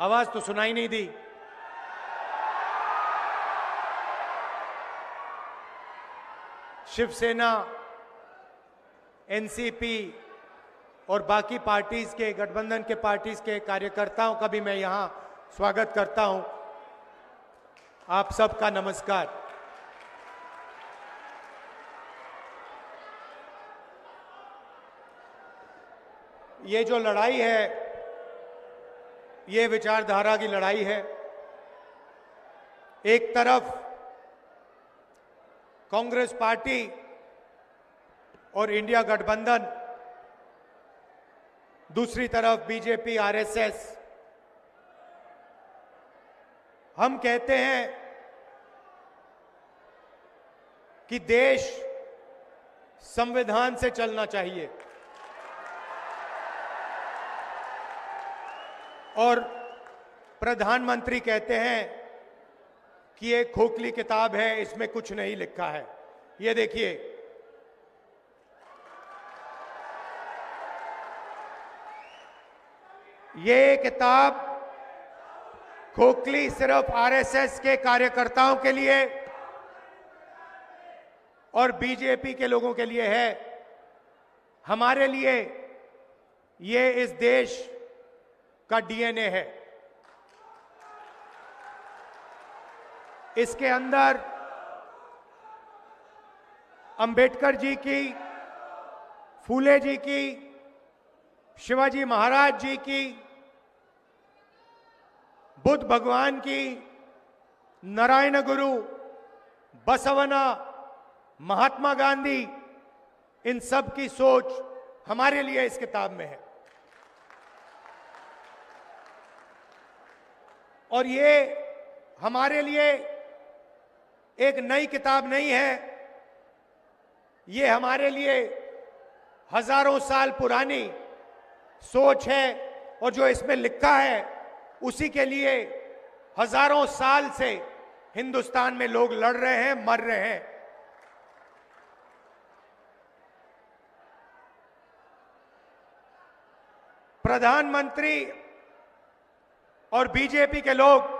आवाज तो सुनाई नहीं दी। शिवसेना, एनसीपी और बाकी पार्टीज के, गठबंधन के पार्टीज के कार्यकर्ताओं का भी मैं यहां स्वागत करता हूं। आप सबका नमस्कार। ये जो लड़ाई है, ये विचारधारा की लड़ाई है। एक तरफ कांग्रेस पार्टी और इंडिया गठबंधन, दूसरी तरफ बीजेपी, आरएसएस। हम कहते हैं कि देश संविधान से चलना चाहिए और प्रधानमंत्री कहते हैं कि ये खोखली किताब है, इसमें कुछ नहीं लिखा है। ये देखिए, ये किताब खोखली सिर्फ आरएसएस के कार्यकर्ताओं के लिए और बीजेपी के लोगों के लिए है। हमारे लिए ये इस देश का डीएनए है। इसके अंदर अंबेडकर जी की, फूले जी की, शिवाजी महाराज जी की, बुद्ध भगवान की, नारायण गुरु, बसवना, महात्मा गांधी, इन सब की सोच हमारे लिए इस किताब में है। और ये हमारे लिए एक नई किताब नहीं है, ये हमारे लिए हजारों साल पुरानी सोच है। और जो इसमें लिखा है उसी के लिए हजारों साल से हिंदुस्तान में लोग लड़ रहे हैं, मर रहे हैं। प्रधानमंत्री और बीजेपी के लोग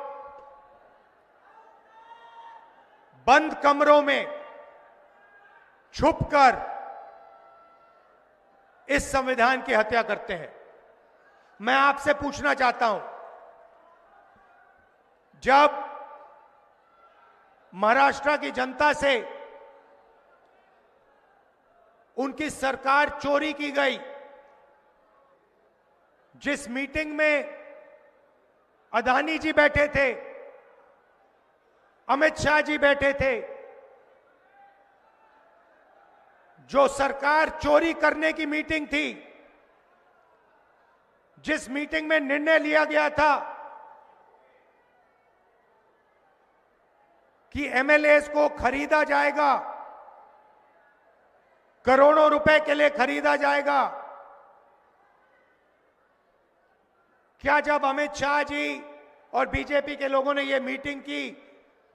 बंद कमरों में छुपकर इस संविधान की हत्या करते हैं। मैं आपसे पूछना चाहता हूं, जब महाराष्ट्र की जनता से उनकी सरकार चोरी की गई, जिस मीटिंग में अदानी जी बैठे थे, अमित शाह जी बैठे थे, जो सरकार चोरी करने की मीटिंग थी, जिस मीटिंग में निर्णय लिया गया था कि एमएलएस को खरीदा जाएगा, करोड़ों रुपए के लिए खरीदा जाएगा, क्या जब अमित शाह जी और बीजेपी के लोगों ने यह मीटिंग की,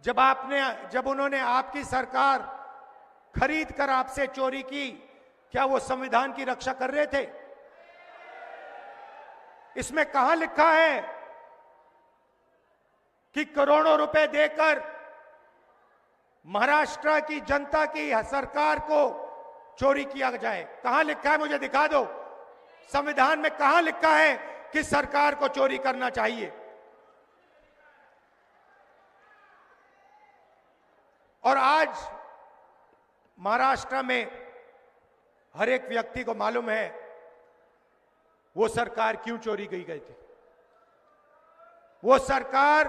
जब उन्होंने आपकी सरकार खरीद कर आपसे चोरी की, क्या वो संविधान की रक्षा कर रहे थे? इसमें कहां लिखा है कि करोड़ों रुपए देकर महाराष्ट्र की जनता की सरकार को चोरी किया जाए? कहां लिखा है? मुझे दिखा दो। संविधान में कहां लिखा है कि सरकार को चोरी करना चाहिए? और आज महाराष्ट्र में हर एक व्यक्ति को मालूम है वो सरकार क्यों चोरी की गई थी। वो सरकार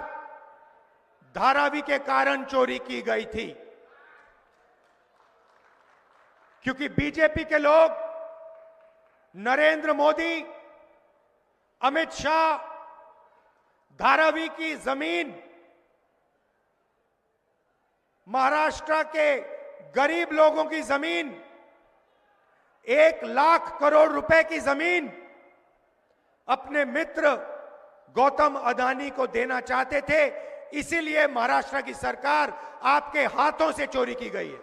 धारावी के कारण चोरी की गई थी, क्योंकि बीजेपी के लोग, नरेंद्र मोदी, अमित शाह, धारावी की जमीन, महाराष्ट्र के गरीब लोगों की जमीन, 1 लाख करोड़ रुपए की जमीन अपने मित्र गौतम अदानी को देना चाहते थे। इसीलिए महाराष्ट्र की सरकार आपके हाथों से चोरी की गई है।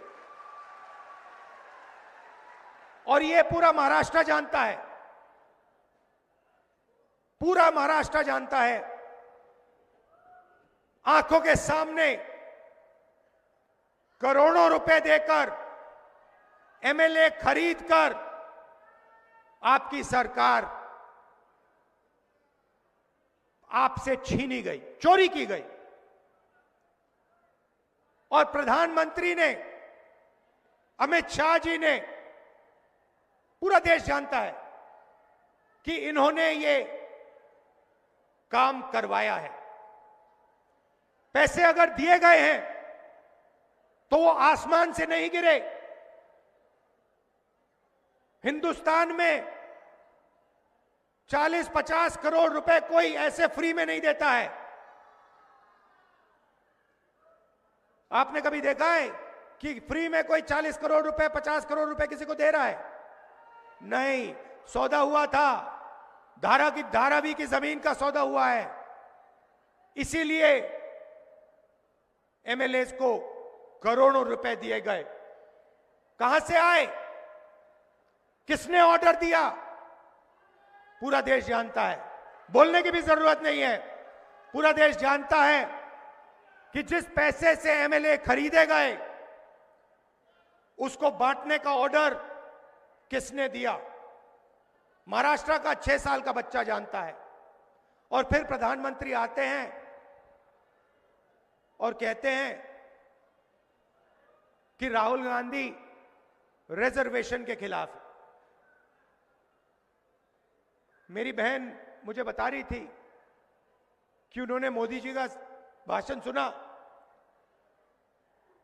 और यह पूरा महाराष्ट्र जानता है, पूरा महाराष्ट्र जानता है आंखों के सामने करोड़ों रुपए देकर एमएलए खरीदकर आपकी सरकार आपसे छीनी गई, चोरी की गई। और प्रधानमंत्री ने, अमित शाह जी ने, पूरा देश जानता है कि इन्होंने ये काम करवाया है। पैसे अगर दिए गए हैं तो वो आसमान से नहीं गिरे। हिंदुस्तान में 40-50 करोड़ रुपए कोई ऐसे फ्री में नहीं देता है। आपने कभी देखा है कि फ्री में कोई 40 करोड़ रुपए, 50 करोड़ रुपए किसी को दे रहा है? नहीं, सौदा हुआ था। धारावी की जमीन का सौदा हुआ है। इसीलिए एमएलए को करोड़ों रुपए दिए गए। कहां से आए? किसने ऑर्डर दिया? पूरा देश जानता है, बोलने की भी जरूरत नहीं है। पूरा देश जानता है कि जिस पैसे से एमएलए खरीदे गए उसको बांटने का ऑर्डर किसने दिया। महाराष्ट्र का 6 साल का बच्चा जानता है। और फिर प्रधानमंत्री आते हैं और कहते हैं कि राहुल गांधी रिजर्वेशन के खिलाफ है। मेरी बहन मुझे बता रही थी कि उन्होंने मोदी जी का भाषण सुना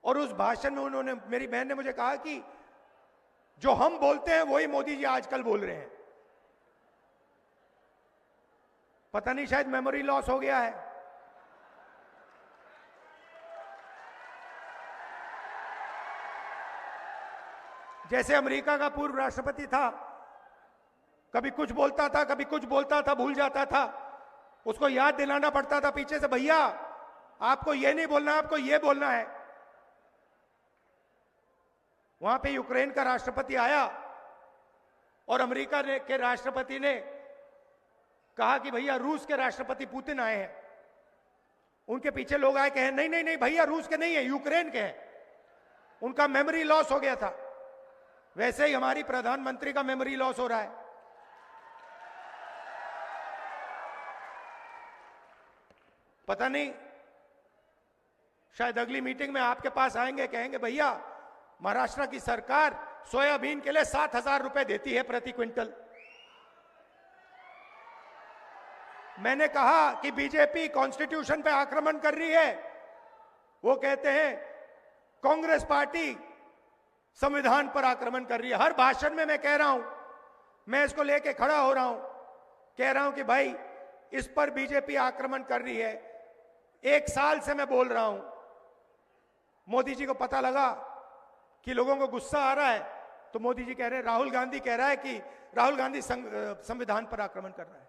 और उस भाषण में उन्होंने, मेरी बहन ने मुझे कहा कि जो हम बोलते हैं वही मोदी जी आजकल बोल रहे हैं। पता नहीं, शायद मेमोरी लॉस हो गया है। जैसे अमेरिका का पूर्व राष्ट्रपति था, कभी कुछ बोलता था, कभी कुछ बोलता था, भूल जाता था। उसको याद दिलाना पड़ता था पीछे से, भैया आपको ये नहीं बोलना, आपको ये बोलना है। वहां पे यूक्रेन का राष्ट्रपति आया और अमेरिका के राष्ट्रपति ने कहा कि भैया रूस के राष्ट्रपति पुतिन आए हैं। उनके पीछे लोग आए, कहे नहीं नहीं नहीं भैया रूस के नहीं है, यूक्रेन के हैं। उनका मेमोरी लॉस हो गया था। वैसे ही हमारी प्रधानमंत्री का मेमोरी लॉस हो रहा है। पता नहीं, शायद अगली मीटिंग में आपके पास आएंगे, कहेंगे भैया महाराष्ट्र की सरकार सोयाबीन के लिए 7,000 रुपए देती है प्रति क्विंटल। मैंने कहा कि बीजेपी कॉन्स्टिट्यूशन पे आक्रमण कर रही है। वो कहते हैं कांग्रेस पार्टी संविधान पर आक्रमण कर रही है। हर भाषण में मैं कह रहा हूं, मैं इसको लेके खड़ा हो रहा हूं, कह रहा हूं कि भाई इस पर बीजेपी आक्रमण कर रही है। 1 साल से मैं बोल रहा हूं। मोदी जी को पता लगा कि लोगों को गुस्सा आ रहा है, तो मोदी जी कह रहे हैं, राहुल गांधी कह रहा है कि राहुल गांधी संविधान पर आक्रमण कर रहा है।